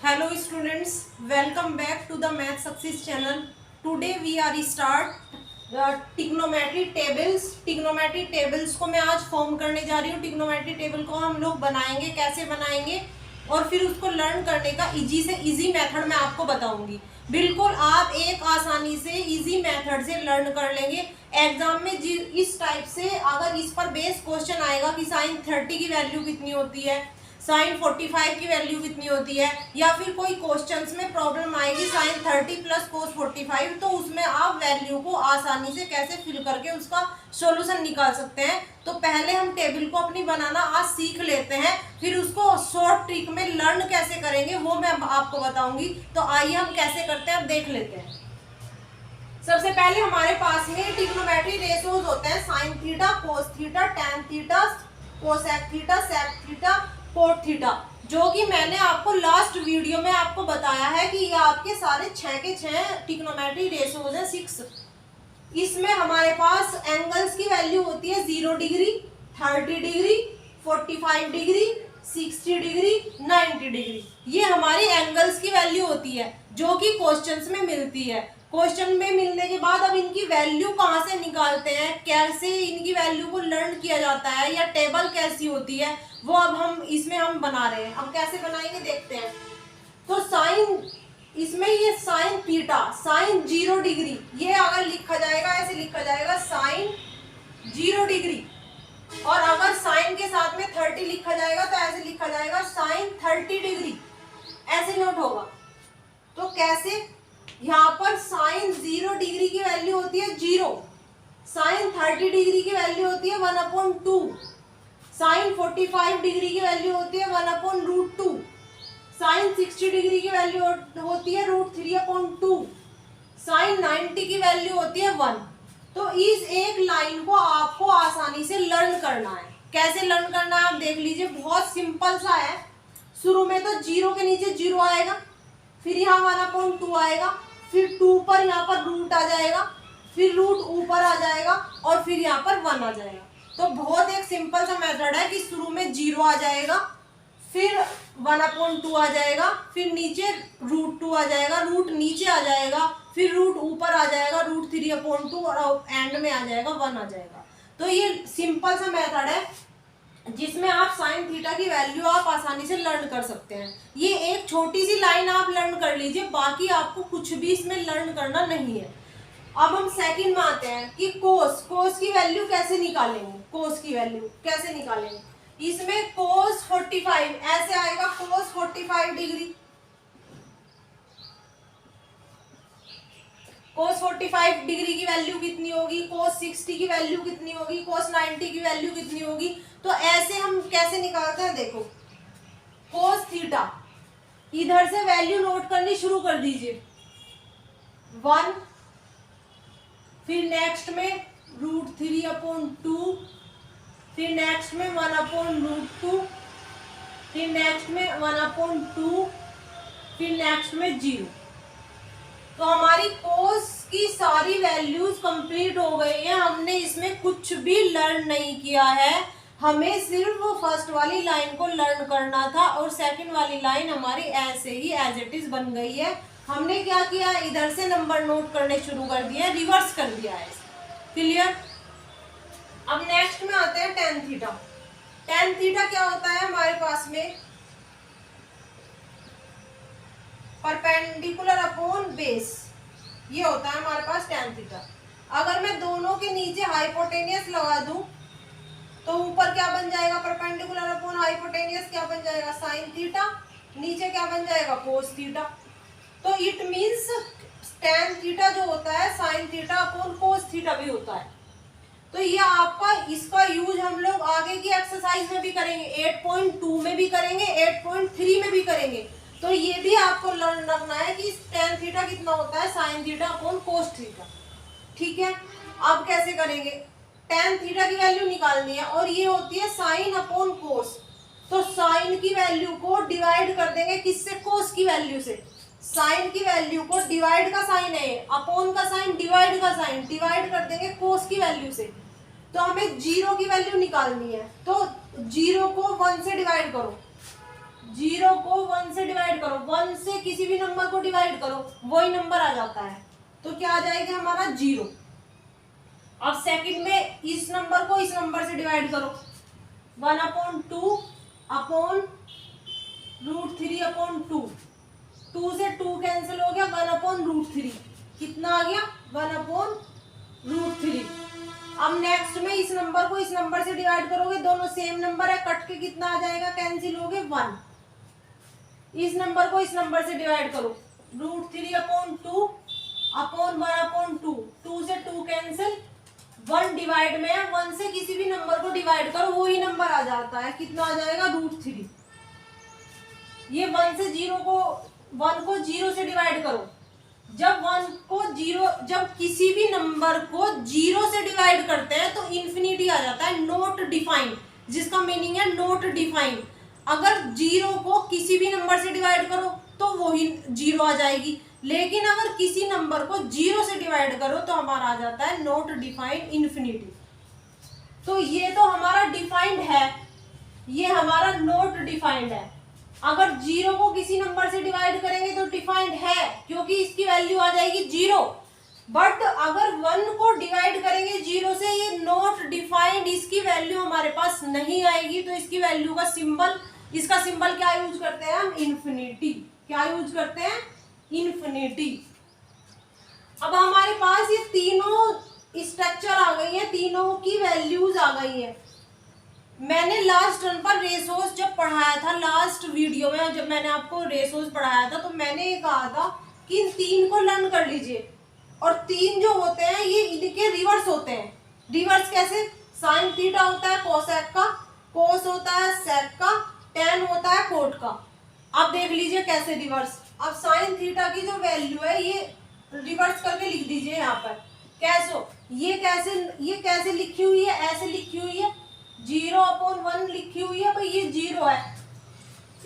Hello students, welcome back to the Math Success channel. Today we are start trigonometry tables. Trigonometry tables को मैं आज form करने जा रही हूँ. trigonometry table को हम लोग बनाएंगे, कैसे बनाएंगे और फिर उसको लर्न करने का इजी से इजी मेथड मैं आपको बताऊंगी. बिल्कुल आप एक आसानी से इजी मेथड से लर्न कर लेंगे. एग्जाम में इस टाइप से अगर इस पर बेस क्वेश्चन आएगा कि sin 30 की वैल्यू कितनी होती है, sin 45 की वैल्यू कितनी होती है, या फिर कोई क्वेश्चंस में प्रॉब्लम आएगी sin 30 प्लस cos 45, तो उसमें आप वैल्यू को आसानी से कैसे फिल करके उसका सॉल्यूशन निकाल सकते हैं. तो पहले हम टेबल को अपनी बनाना आज सीख लेते हैं, फिर उसको शॉर्ट ट्रिक में लर्न कैसे करेंगे वो मैं आपको बताऊंगी. तो आइए हम कैसे करते हैं अब देख लेते हैं. सबसे पहले हमारे पास में ट्रिग्नोमेट्री रेशियोज होते हैं sin theta, cos theta, tan theta, cosec theta, sec theta, cot theta, जो कि मैंने आपको लास्ट वीडियो में आपको बताया है कि ये आपके सारे 6 के 6 ट्रिग्नोमेट्री रेशियोज हैं 6. इसमें हमारे पास एंगल्स की वैल्यू होती है 0 degree, 30 degree, 45 degree, 60 degree, 90 degree. ये हमारी एंगल्स की वैल्यू होती है जो कि क्वेश्चंस में मिलती है. क्वेश्चन में मिलने के बाद अब इनकी वैल्यू कहाँ से निकालते हैं, कैसे इनकी वैल्यू को लर्न किया जाता है, या टेबल कैसी होती है, वो अब हम इसमें हम बना रहे हैं. अब कैसे बनाएंगे देखते हैं. तो साइन, इसमें ये साइन थीटा, साइन 0 डिग्री, ये अगर लिखा जाएगा ऐसे लिखा जाएगा साइन 0 डिग्री, और अगर साइन के साथ में 30 लिखा जाएगा तो ऐसे लिखा जाएगा साइन 30 डिग्री, ऐसे नोट होगा. तो कैसे, यहाँ पर साइन 0 डिग्री की वैल्यू होती है 0, साइन 30 डिग्री की वैल्यू होती है 1/2, साइन 45 डिग्री की वैल्यू होती है 1/√2, साइन 60 डिग्री की वैल्यू होती है √3/2, साइन 90 की वैल्यू होती है 1. तो इस एक लाइन को आपको आसानी से लर्न करना है. कैसे लर्न करना है आप देख लीजिए, बहुत सिंपल सा है. शुरू में तो 0 के नीचे 0 आएगा, फिर यहाँ 1/2 आएगा, फिर 2 पर यहाँ पर रूट आ जाएगा, फिर रूट ऊपर आ जाएगा, और फिर यहाँ पर 1 आ जाएगा. तो बहुत एक सिंपल सा मेथड है कि शुरू में 0 आ जाएगा, फिर 1/2 आ जाएगा, फिर नीचे √2 आ जाएगा, रूट नीचे आ जाएगा, फिर रूट ऊपर आ जाएगा √3/2, और एंड में आ जाएगा 1 आ जाएगा. तो ये सिंपल सा मेथड है जिसमें आप साइन थीटा की वैल्यू आप आसानी से लर्न कर सकते हैं. ये एक छोटी सी लाइन आप लर्न कर लीजिए, बाकी आपको कुछ भी इसमें लर्न करना नहीं है. अब हम सेकंड में आते हैं कि कोस की वैल्यू कैसे निकालेंगे. कोस की वैल्यू कैसे निकालेंगे, इसमें कोस 45 ऐसे आएगा, कोस 45 डिग्री, कोस 45 डिग्री की वैल्यू कितनी होगी, कोस 60 की वैल्यू कितनी होगी, कोस 90 की वैल्यू कितनी होगी. तो ऐसे हम कैसे निकालते हैं देखो, कोस थीटा, इधर से वैल्यू नोट करनी शुरू कर दीजिए 1, फिर नेक्स्ट में √3/2, फिर नेक्स्ट में 1/√2, फिर नेक्स्ट में 1/2, फिर नेक्स्ट में 0. तो हमारी कोस की सारी वैल्यूज कंप्लीट हो गई है. हमने इसमें कुछ भी लर्न नहीं किया है, हमें सिर्फ फर्स्ट वाली लाइन को लर्न करना था, और सेकंड वाली लाइन हमारी ऐसे ही एज इट इज बन गई है. हमने क्या किया, इधर से नंबर नोट करने शुरू कर दिए, रिवर्स कर दिया है. क्लियर. अब नेक्स्ट में आते हैं टेन थीटा. टेन थीटा क्या होता है हमारे पास में, परपेंडिकुलर अपॉन बेस, ये होता है हमारे पास टेन थीटा. अगर मैं दोनों के नीचे हाइपोटेनियस लगा दूं तो ऊपर क्या बन जाएगा, परपेंडिकुलर अपॉन हाइपोटेनियस क्या बन जाएगा, साइन थीटा, नीचे क्या बन जाएगा, कोस थीटा. तो इट मींस टेन थीटा जो होता है sine theta upon cos theta भी होता है. तो ये आपका, इसका यूज हम लोग आगे की एक्सरसाइज में भी करेंगे, 8.2 में भी करेंगे, 8.3 में भी करेंगे. तो ये भी आपको लर्न रखना है कि टेन थीटा कितना होता है, sine theta upon cos theta. ठीक है. अब कैसे करेंगे, टेन थीटा की वैल्यू निकालनी है, और ये होती है साइन अपॉन कोस. तो साइन की वैल्यू को डिवाइड कर देंगे किससे, कोस की वैल्यू से. साइन की वैल्यू को, डिवाइड का साइन है, अपॉन का साइन, डिवाइड का साइन, डिवाइड कर देंगे कोस की वैल्यू से. तो हमें 0 की वैल्यू निकालनी है, तो 0 को 1 से डिवाइड करो, 0 को 1 से डिवाइड करो, 1 से किसी भी नंबर को डिवाइड करो, वही नंबर आ जाता है। तो क्या आ जाएगा हमारा 0। अब सेकंड में इस नंबर को इस नंबर से डिवाइड करो, 1/2 अपॉन √3/2, 2 से 2 कैंसिल हो गया, 1/√3 कितना आ गया 1/√3। अब नेक्स्ट में इस नंबर को इस नंबर से डिवाइड करोगे, दोनों सेम नंबर है, कट के कितना आ जाएगा, कैंसिल हो गए 1। इस नंबर को इस नंबर से डिवाइड करो, √3/2 अपॉन 1/2, 2 से 2 कैंसिल, 1 डिवाइड में है, 1 से किसी भी नंबर को डिवाइड करो वही नंबर आ जाता है, कितना आ जाएगा √3। ये 1 को 0 से डिवाइड करो, जब किसी भी नंबर को 0 से डिवाइड करते हैं तो इन्फिनिटी आ जाता है, नॉट डिफाइंड, जिसका मीनिंग है नॉट डिफाइंड। अगर 0 को किसी भी नंबर से डिवाइड करो तो वही 0 आ जाएगी, लेकिन अगर किसी नंबर को 0 से डिवाइड करो तो हमारा आ जाता है नॉट डिफाइंड, इन्फिनिटी। तो ये तो हमारा डिफाइंड है, ये हमारा नॉट डिफाइंड है। अगर 0 को किसी नंबर से डिवाइड करेंगे तो डिफाइंड है, क्योंकि इसकी वैल्यू आ जाएगी 0। बट अगर 1 को डिवाइड करेंगे 0 से, ये नॉट डिफाइंड, इसकी वैल्यू हमारे पास नहीं आएगी। तो इसकी वैल्यू का सिंबल, इसका सिंबल क्या यूज करते हैं हम, इन्फिनिटी। क्या यूज करते हैं, इन्फिनिटी। अब हमारे पास ये तीनों स्ट्रक्चर आ गई है, तीनों की वैल्यूज आ गई है। मैंने लास्ट टर्म पर रेशोस जब पढ़ाया था, लास्ट वीडियो में जब मैंने आपको रेशोस पढ़ाया था, तो मैंने ये कहा था कि इन 3 को लर्न कर लीजिए। और 3 जो होते हैं ये इनके रिवर्स होते हैं। रिवर्स कैसे, साइन थीटा होता है कोसेक का, कोस होता है सेक का, टेन होता है कोट का। अब देख लीजिए कैसे रिवर्स। अब साइन थीटा की जो वैल्यू है ये रिवर्स करके लिख दीजिए यहाँ पर। ये कैसे लिखी हुई है, ऐसे लिखी हुई है, 0/1 लिखी हुई है, भाई ये 0 है।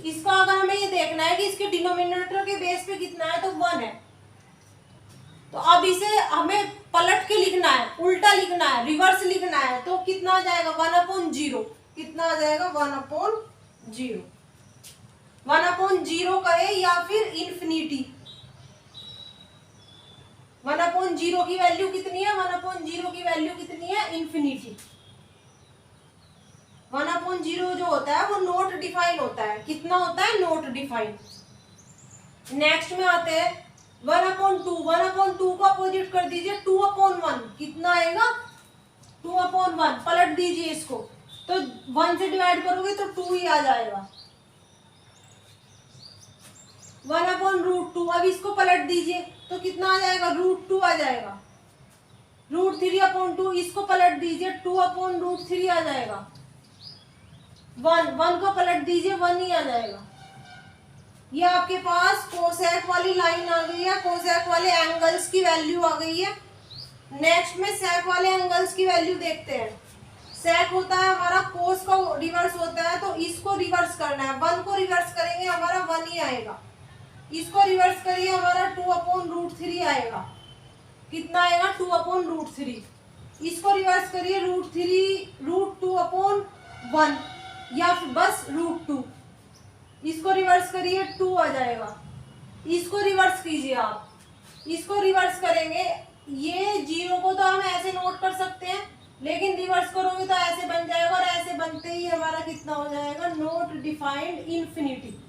इसका अगर हमें ये देखना है कि इसके डिनोमिनेटर के बेस पे कितना है, तो 1 है। तो अब इसे हमें पलट के लिखना है, उल्टा लिखना है, रिवर्स लिखना है, तो कितना आ जाएगा 1/0। कितना आ जाएगा 1/0। 1/0 कहे या फिर इन्फिनिटी। 1/0 की वैल्यू कितनी है, 1/0 की वैल्यू कितनी है, इन्फिनिटी। 1/0 जो होता है वो नॉट डिफाइन होता है। कितना होता है, नॉट डिफाइन। नेक्स्ट में आते हैं 1/2। 1/2 को अपोजिट कर दीजिए, 2/1। कितना आएगा 2/1। पलट दीजिए इसको, तो 1 से डिवाइड करोगे तो 2 ही आ जाएगा। 1/√2। अब इसको पलट दीजिए तो कितना आ जाएगा, √2 आ जाएगा। √3/2, इसको पलट दीजिए, 2/√3 आ जाएगा। 1 को पलट दीजिए, 1 ही आ जाएगा। ये आपके पास कोसेक वाली लाइन आ गई है, कोसेक वाले एंगल्स की वैल्यू आ गई है। नेक्स्ट में सेक वाले एंगल्स की वैल्यू देखते हैं। सेक होता है हमारा कोस का रिवर्स होता है, तो इसको रिवर्स करना है। 1 को रिवर्स करेंगे हमारा 1 ही आएगा। इसको रिवर्स करिए हमारा 2/√3 आएगा। कितना आएगा 2/√3। इसको रिवर्स करिए √2/1 या फिर बस √2। इसको रिवर्स करिए 2 आ जाएगा। इसको रिवर्स कीजिए आप, इसको रिवर्स करेंगे, ये 0 को तो हम ऐसे नोट कर सकते हैं, लेकिन रिवर्स करोगे तो ऐसे बन जाएगा, और ऐसे बनते ही हमारा कितना हो जाएगा, नॉट डिफाइंड, इन्फिनिटी।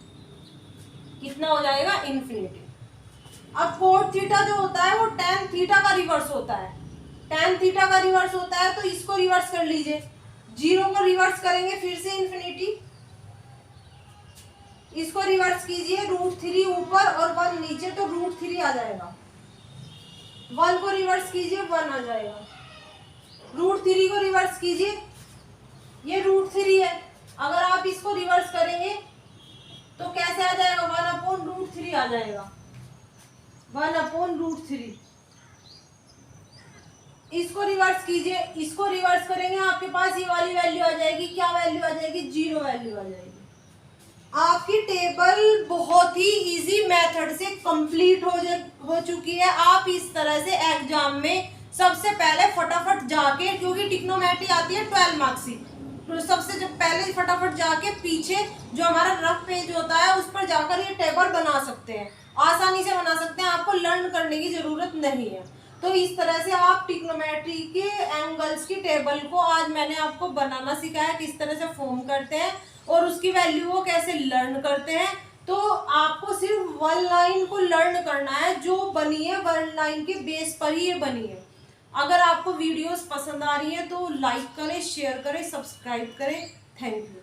कितना हो जाएगा, इन्फिनिटी। अब कोट थीटा जो होता है वो tan थीटा का रिवर्स होता है। tan थीटा का रिवर्स होता है, तो इसको रिवर्स कर लीजिए। 0 को रिवर्स करेंगे फिर से इन्फिनिटी। इसको रिवर्स कीजिए, √3 ऊपर और 1 नीचे, तो √3 आ जाएगा। 1 को रिवर्स कीजिए, 1 आ जाएगा। √3 को रिवर्स कीजिए, ये √3 है। अगर आप इसको रिवर्स करेंगे तो कैसे आ जाएगा, 1/√3 आ जाएगा। 1/√3। इसको रिवर्स कीजिए, इसको रिवर्स करेंगे आपके पास ये वाली वैल्यू आ जाएगी। क्या वैल्यू आ जाएगी, 0 वैल्यू आ जाएगी। आपकी टेबल बहुत ही इजी मेथड से कंप्लीट हो चुकी है। आप इस तरह से एग्जाम में सबसे पहले फटाफट जाके, क्योंकि ट्रिग्नोमेट्री आती है 12 मार्क्स की, तो सबसे जब पहले फटाफट जाके पीछे जो हमारा रफ पेज होता है उस पर जाकर ये टेबल बना सकते हैं, आसानी से बना सकते हैं, आपको लर्न करने की जरूरत नहीं है। तो इस तरह से आप ट्रिग्नोमेट्री के एंगल्स की टेबल को आज मैंने आपको बनाना सिखाया, किस तरह से फॉर्म करते हैं और उसकी वैल्यू को कैसे लर्न करते हैं। तो आपको सिर्फ वन लाइन को लर्न करना है, जो बनी है वन लाइन के बेस पर ही ये बनी है। अगर आपको वीडियोस पसंद आ रही है तो लाइक करें, शेयर करें, सब्सक्राइब करें। Thank you.